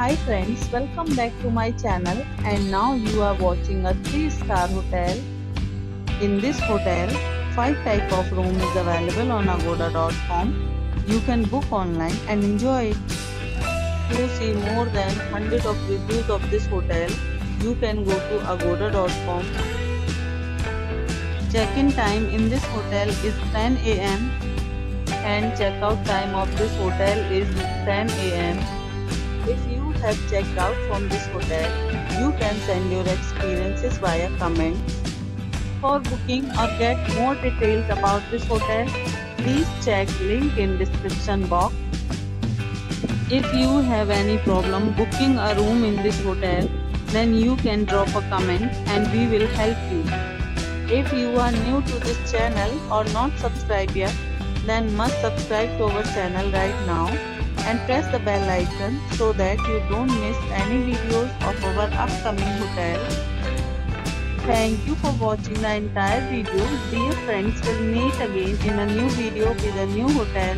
Hi friends, welcome back to my channel and now you are watching a 3-star hotel. In this hotel, 5 type of room is available on agoda.com. You can book online and enjoy it. To see more than 100 of reviews of this hotel, you can go to agoda.com. Check-in time in this hotel is 10 am and check-out time of this hotel is 10 am. If you have checked out from this hotel, you can send your experiences via comments. For booking or get more details about this hotel, please check link in description box. If you have any problem booking a room in this hotel, then you can drop a comment and we will help you. If you are new to this channel or not subscribed yet, then must subscribe to our channel right now and press the bell icon so that you don't miss any videos of our upcoming hotel. Thank you for watching the entire video. Dear friends, will meet again in a new video with a new hotel.